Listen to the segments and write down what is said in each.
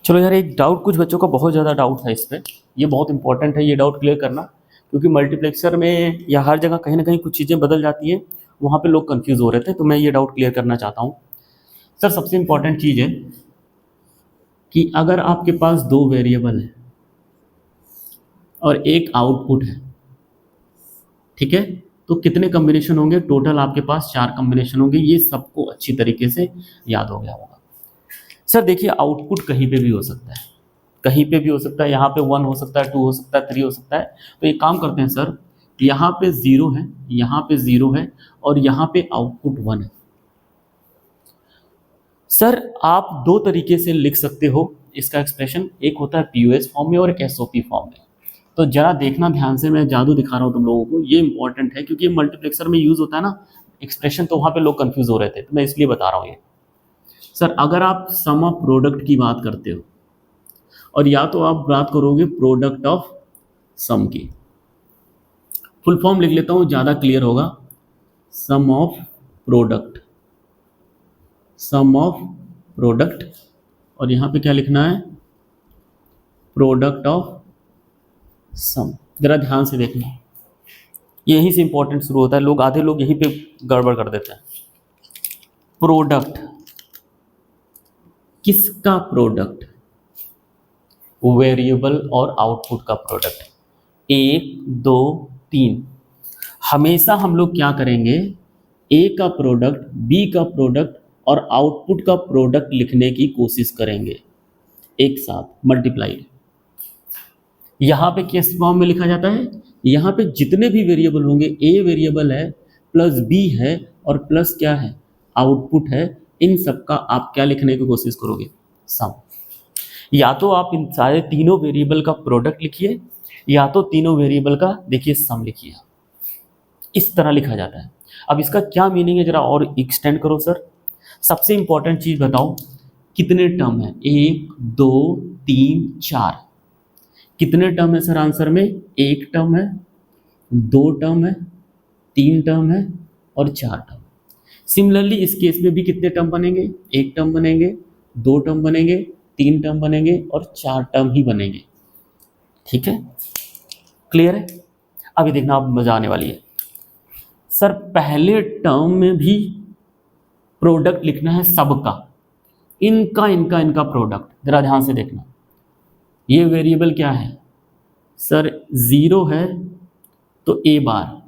चलो यार, एक डाउट कुछ बच्चों का बहुत ज़्यादा डाउट है इस पे। ये बहुत इंपॉर्टेंट है ये डाउट क्लियर करना, क्योंकि मल्टीप्लेक्सर में या हर जगह कहीं ना कहीं कुछ चीज़ें बदल जाती हैं, वहाँ पे लोग कंफ्यूज हो रहे थे, तो मैं ये डाउट क्लियर करना चाहता हूँ। सर, सबसे इम्पॉर्टेंट चीज़ है कि अगर आपके पास दो वेरिएबल है और एक आउटपुट है, ठीक है, तो कितने कम्बिनेशन होंगे? टोटल आपके पास 4 कम्बिनेशन होंगे। ये सबको अच्छी तरीके से याद हो गया होगा। सर देखिए, आउटपुट कहीं पे भी हो सकता है, कहीं पे भी हो सकता है। यहाँ पे 1 हो सकता है, 2 हो सकता है, 3 हो सकता है। तो एक काम करते हैं सर, यहाँ पे 0 है, यहाँ पे 0 है और यहाँ पे आउटपुट 1 है। सर आप दो तरीके से लिख सकते हो इसका एक्सप्रेशन, एक होता है पीओएस फॉर्म में और एक एसओपी फॉर्म में। तो जरा देखना ध्यान से, मैं जादू दिखा रहा हूँ तुम लोगों को, ये इंपॉर्टेंट है क्योंकि मल्टीप्लेक्सर में यूज होता है ना एक्सप्रेशन, तो वहाँ पे लोग कंफ्यूज हो रहे थे, तो मैं इसलिए बता रहा हूँ ये। सर अगर आप सम ऑफ प्रोडक्ट की बात करते हो और या तो आप बात करोगे प्रोडक्ट ऑफ सम की, फुल फॉर्म लिख लेता हूँ ज़्यादा क्लियर होगा। Sum of product, sum of product, और यहाँ पे क्या लिखना है? Product of sum. जरा ध्यान से देखना, यहीं से इंपॉर्टेंट शुरू होता है। लोग आधे लोग यहीं पे गड़बड़ कर देते हैं। प्रोडक्ट किसका प्रोडक्ट? वेरिएबल और आउटपुट का प्रोडक्ट। 1 2 3। हमेशा हम लोग क्या करेंगे? ए का प्रोडक्ट, बी का प्रोडक्ट और आउटपुट का प्रोडक्ट लिखने की कोशिश करेंगे एक साथ मल्टीप्लाइड। यहाँ पे किस फॉर्म में लिखा जाता है? यहाँ पे जितने भी वेरिएबल होंगे, ए वेरिएबल है प्लस बी है और प्लस क्या है? आउटपुट है। इन सब का आप क्या लिखने की कोशिश करोगे? सम। या तो आप इन सारे तीनों वेरिएबल का प्रोडक्ट लिखिए, या तो तीनों वेरिएबल का देखिए सम लिखिए। इस तरह लिखा जाता है। अब इसका क्या मीनिंग है, जरा और एक्सटेंड करो सर। सबसे इंपॉर्टेंट चीज बताओ, कितने टर्म है? 1 2 3 4। कितने टर्म है सर आंसर में? 1 टर्म है, 2 टर्म है, 3 टर्म है और 4 टर्म। सिमिलरली इस केस में भी कितने टर्म बनेंगे? 1 टर्म बनेंगे, 2 टर्म बनेंगे, 3 टर्म बनेंगे और 4 टर्म ही बनेंगे। ठीक है, क्लियर है? अभी देखना, अब मजा आने वाली है। सर पहले टर्म में भी प्रोडक्ट लिखना है सबका, इनका इनका इनका प्रोडक्ट। जरा ध्यान से देखना, ये वेरिएबल क्या है सर? 0 है तो ए बार,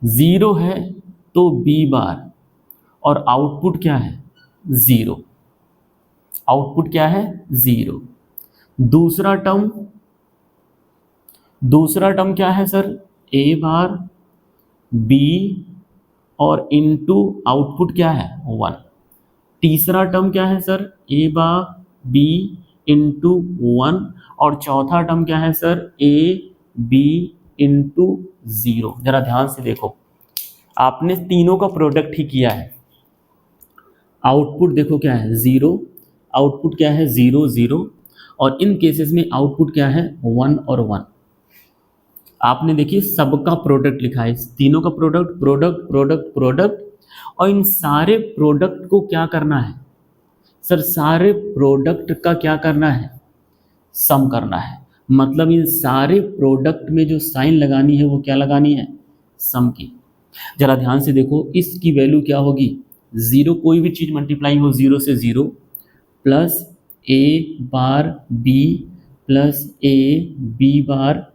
0 है तो बी बार, और आउटपुट क्या है? 0। आउटपुट क्या है? 0। दूसरा टर्म क्या है सर? ए बार, बी और इनटू आउटपुट क्या है? 1। तीसरा टर्म क्या है सर? ए बार बी इंटू 1, और चौथा टर्म क्या है सर? A B into 0। जरा ध्यान से देखो, आपने तीनों का प्रोडक्ट ही किया है। आउटपुट देखो क्या है? 0। आउटपुट क्या है? 0 0। और इन केसेस में आउटपुट क्या है? 1 और 1। आपने देखिए सबका प्रोडक्ट लिखा है, तीनों का प्रोडक्ट प्रोडक्ट प्रोडक्ट प्रोडक्ट। और इन सारे प्रोडक्ट को क्या करना है सर? सारे प्रोडक्ट का क्या करना है? सम करना है। मतलब इन सारे प्रोडक्ट में जो साइन लगानी है वो क्या लगानी है? सम की। जरा ध्यान से देखो, इसकी वैल्यू क्या होगी? 0। कोई भी चीज मल्टीप्लाई हो 0 से 0, plus A bar B plus A B bar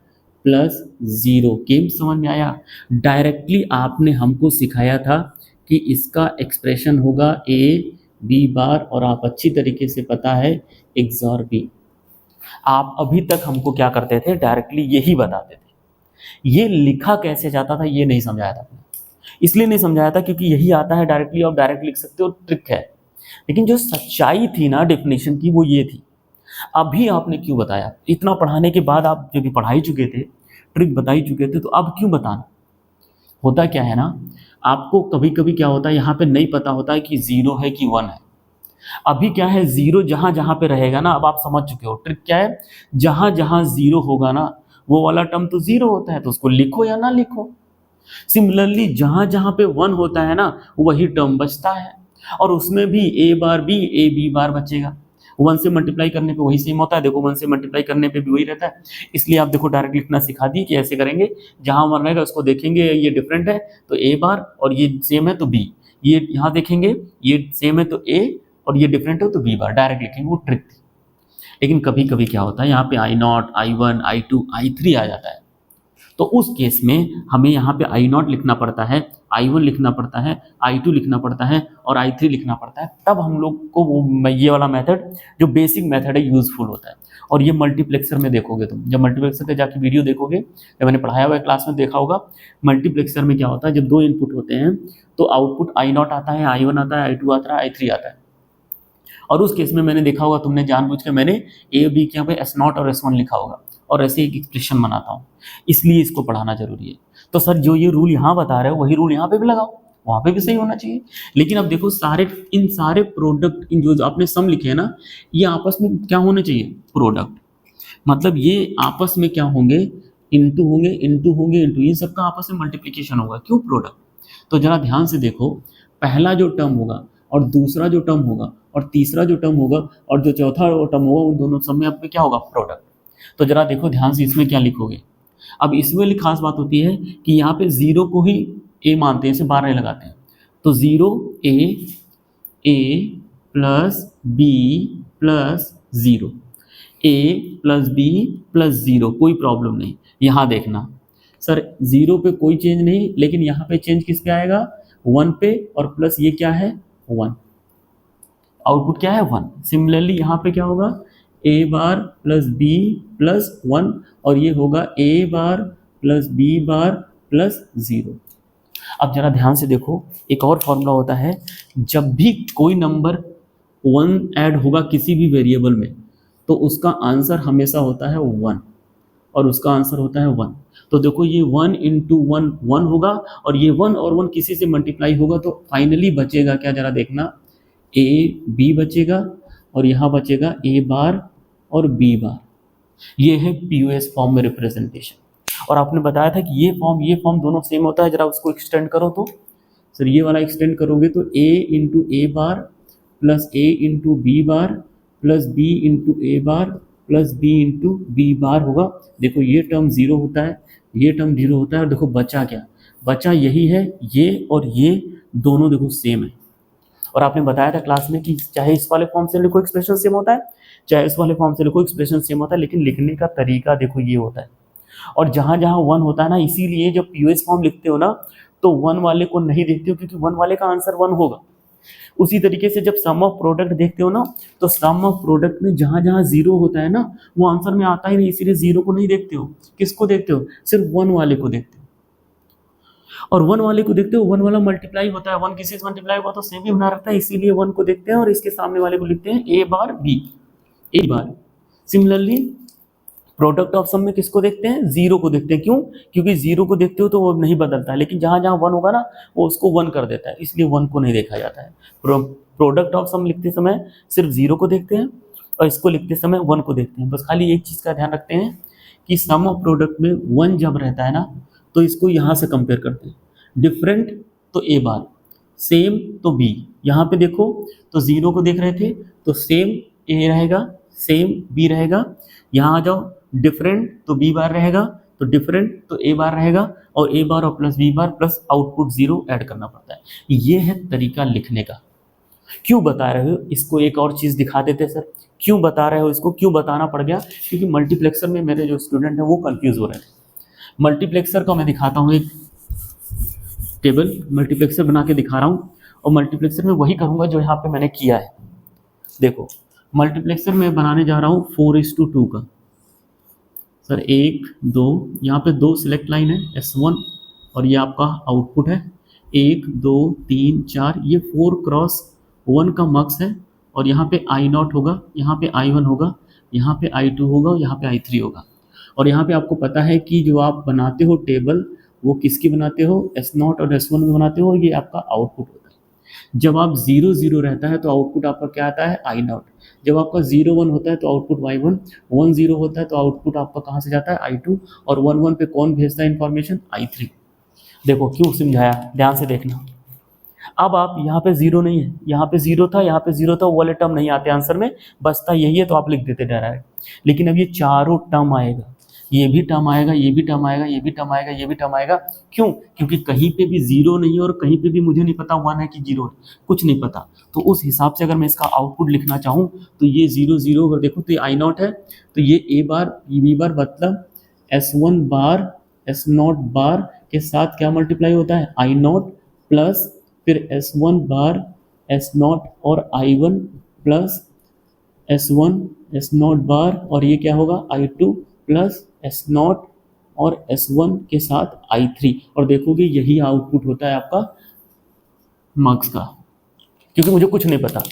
plus 0। Game समझ में आया? डायरेक्टली आपने हमको सिखाया था कि इसका एक्सप्रेशन होगा ए बी बार, और आप अच्छी तरीके से पता है एक्सॉर बी। आप अभी तक हमको क्या करते थे? डायरेक्टली यही बताते थे। ये लिखा कैसे जाता था ये नहीं समझाया था। इसलिए नहीं समझाया था क्योंकि यही आता है डायरेक्टली, और डायरेक्ट लिख सकते हो, ट्रिक है। लेकिन जो सच्चाई थी ना डेफिनेशन की, वो ये थी। अभी आपने क्यों बताया? इतना पढ़ाने के बाद आप जो भी पढ़ा ही चुके थे, ट्रिक बता ही चुके थे, तो अब क्यों बताना? होता क्या है ना, आपको कभी कभी क्या होता है, यहाँ पे नहीं पता होता है कि 0 है कि 1 है। अभी क्या है, 0 जहाँ जहाँ पे रहेगा ना, अब आप समझ चुके हो ट्रिक क्या है। जहाँ जहाँ 0 होगा ना, वो वाला टर्म तो 0 होता है, तो उसको लिखो या ना लिखो। सिमिलरली जहाँ जहाँ पे 1 होता है ना, वही टर्म बचता है, और उसमें भी ए बार बी ए बी बार बचेगा। वन से मल्टीप्लाई करने पे वही सेम होता है, देखो वन से मल्टीप्लाई करने पे भी वही रहता है। इसलिए आप देखो डायरेक्ट लिखना सिखा दिए कि ऐसे करेंगे, जहां वन रहेगा उसको देखेंगे ये डिफरेंट है तो ए बार, और ये सेम है तो बी, ये यहाँ देखेंगे ये सेम है तो ए, और ये डिफरेंट है तो बी बार, डायरेक्ट लिखेंगे, वो ट्रिक थी। लेकिन कभी कभी क्या होता है यहाँ पे I0, I1, I2, I3 आ जाता है, तो उस केस में हमें यहाँ पे I0 लिखना पड़ता है, I1 लिखना पड़ता है, I2 लिखना पड़ता है और I3 लिखना पड़ता है, तब हम लोग को वो ये वाला मेथड जो बेसिक मेथड है यूजफुल होता है। और ये मल्टीप्लेक्सर में देखोगे तुम, जब मल्टीप्लेक्सर पे जाके वीडियो देखोगे, जब मैंने पढ़ाया हुआ है क्लास में देखा होगा, मल्टीप्लेक्सर में क्या होता है जब दो इनपुट होते हैं तो आउटपुट I0 आता है, I1 आता है, I2 आता है, I3 आता है। और उस केस में मैंने देखा होगा, तुमने जानबूझ के मैंने ए बी के यहाँ पे S0 और S1 लिखा होगा और ऐसे एक एक्सप्रेशन बनाता हूँ, इसलिए इसको पढ़ाना जरूरी है। तो सर जो ये रूल यहाँ बता रहे हो वही रूल यहाँ पे भी लगाओ, वहाँ पे भी सही होना चाहिए। लेकिन अब देखो इन सारे प्रोडक्ट, इन जो आपने सम लिखे हैं ना, ये आपस में क्या होने चाहिए, प्रोडक्ट, मतलब ये आपस में क्या होंगे, इंटू होंगे, इंटू होंगे, इंटू, इन सबका आपस में मल्टीप्लीकेशन होगा, क्यों, प्रोडक्ट। तो जरा ध्यान से देखो, पहला जो टर्म होगा और दूसरा जो टर्म होगा और तीसरा जो टर्म होगा और जो चौथा टर्म होगा, उन दोनों सब में आपके क्या होगा, प्रोडक्ट। तो जरा देखो ध्यान से, इसमें क्या लिखोगे। अब इसमें खास बात होती है कि यहाँ पे जीरो को ही ए मानते हैं, इसे बार नहीं लगाते हैं, तो जीरो ए प्लस बी प्लस जीरो, ए प्लस बी प्लस जीरो, कोई प्रॉब्लम नहीं। यहाँ देखना सर, जीरो पे कोई चेंज नहीं, लेकिन यहाँ पे चेंज किस पे आएगा, वन पे, और प्लस ये क्या है, वन, आउटपुट क्या है, वन। सिमिलरली यहाँ पे क्या होगा, A bar plus B plus one, और ये होगा A bar plus B bar plus zero. अब जरा ध्यान से देखो, एक और फॉर्मूला होता है, जब भी कोई नंबर वन ऐड होगा किसी भी वेरिएबल में, तो उसका आंसर हमेशा होता है वन, और उसका आंसर होता है वन। तो देखो ये वन इंटू वन वन होगा, और ये वन और वन किसी से मल्टीप्लाई होगा, तो फाइनली बचेगा क्या, जरा देखना, ए बी बचेगा, और यहाँ बचेगा ए बार और बी बार। ये है पीओएस फॉर्म में रिप्रेजेंटेशन। और आपने बताया था कि ये फॉर्म दोनों सेम होता है, जरा उसको एक्सटेंड करो। तो सर ये वाला एक्सटेंड करोगे तो A into A bar plus A into B bar plus B into A bar plus B into B bar होगा। देखो ये टर्म जीरो होता है, ये टर्म जीरो होता है, और देखो बचा क्या, बचा यही है, ये और ये दोनों देखो सेम है। और आपने बताया था क्लास में कि चाहे इस वाले फॉर्म से लिखो एक्सप्रेशन सेम होता है, चाहे इस वाले फॉर्म से लिखो एक्सप्रेशन सेम होता है, लेकिन लिखने का तरीका देखो ये होता है। और जहाँ जहाँ वन होता है ना, इसीलिए जब पीओएस फॉर्म लिखते हो ना, तो वन वाले को नहीं देखते हो, क्योंकि वन वाले का आंसर वन होगा। उसी तरीके से जब सम ऑफ प्रोडक्ट देखते हो ना, तो सम ऑफ प्रोडक्ट में जहाँ जहाँ जीरो होता है ना, वो आंसर में आता ही नहीं, इसीलिए जीरो को नहीं देखते हो। किसको देखते हो, सिर्फ वन वाले को देखते हो। और वन वाले को देखते हो, वन वाला मल्टीप्लाई होता है, वन किसी से मल्टीप्लाई हुआ तो सेम ही बना रखता है, इसीलिए वन को देखते हैं, और इसके सामने वाले को लिखते हैं A bar B, A bar. Similarly product of sum में किसको देखते हैं, जीरो को देखते हैं। क्यों, क्योंकि जीरो को देखते हो तो वो नहीं बदलता है, लेकिन जहाँ जहाँ वन होगा ना, वो उसको वन कर देता है, इसलिए वन को नहीं देखा जाता है। प्रोडक्ट ऑफ सम लिखते समय सिर्फ जीरो को देखते हैं, और इसको लिखते समय वन को देखते हैं। बस खाली एक चीज़ का ध्यान रखते हैं कि सम ऑफ प्रोडक्ट में वन जब रहता है ना, तो इसको यहाँ से कंपेयर करते हैं, डिफरेंट तो ए बार, सेम तो बी। यहाँ पे देखो तो जीरो को देख रहे थे तो सेम ए रहेगा, सेम बी रहेगा। यहाँ आ जाओ, डिफरेंट तो बी बार रहेगा, तो डिफरेंट तो ए बार रहेगा, और ए बार और plus B bar plus output zero add करना पड़ता है। ये है तरीका लिखने का। क्यों बता रहे हो इसको, एक और चीज़ दिखा देते सर, क्यों बता रहे हो इसको, क्यों बताना पड़ गया, क्योंकि मल्टीप्लेक्सर में मेरे जो स्टूडेंट हैं वो कंफ्यूज हो रहे थे। मल्टीप्लेक्सर का मैं दिखाता हूँ, एक टेबल मल्टीप्लेक्सर बना के दिखा रहा हूँ, और मल्टीप्लेक्सर में वही करूँगा जो यहाँ पे मैंने किया है। देखो मल्टीप्लेक्सर में बनाने जा रहा हूँ 4:2 का। सर 1 2, यहाँ पे 2 सिलेक्ट लाइन है S1, और ये आपका आउटपुट है 1 2 3 4, ये 4x1 का मक्स है, और यहाँ पे I0 होगा, यहाँ पे I1 होगा, यहाँ पे I2 होगा, और यहाँ पे I3 होगा। और यहाँ पे आपको पता है कि जो आप बनाते हो टेबल, वो किसकी बनाते हो, S0 और S1 में बनाते हो, और ये आपका आउटपुट होता है। जब आप 0 0 रहता है तो आउटपुट आपका क्या आता है, I0। जब आपका 0 1 होता है तो आउटपुट Y1, 1 0 होता है तो आउटपुट आपका कहाँ से जाता है, I2, और 1 1 पे कौन भेजता है इन्फॉर्मेशन, I3। देखो क्यों समझाया, ध्यान से देखना। अब आप यहाँ पे जीरो नहीं है, यहाँ पे जीरो था, यहाँ पे जीरो था, वो वाले टर्म नहीं आते आंसर में, बचता यही है तो आप लिख देते डायरेक्ट। लेकिन अब ये चारों टर्म आएगा, ये भी टर्म आएगा, ये भी टर्म आएगा, ये भी टर्म आएगा, ये भी टर्म आएगा। क्यों? क्योंकि कहीं पे भी जीरो नहीं है और कहीं पे भी मुझे नहीं पता वन है कि जीरो है, कुछ नहीं पता। तो उस हिसाब से अगर मैं इसका आउटपुट लिखना चाहूँ तो ये जीरो जीरो, अगर देखो तो ये आई नॉट है, तो ये ए बार बी बार मतलब S one bar S naught bar के साथ क्या मल्टीप्लाई होता है, आई नॉट प्लस फिर S one bar S naught और I one plus S one S naught bar, और ये क्या होगा I two plus S naught और एस वन के साथ आई थ्री। और देखोगे यही आउटपुट होता है आपका मार्क्स का, क्योंकि मुझे कुछ नहीं पता।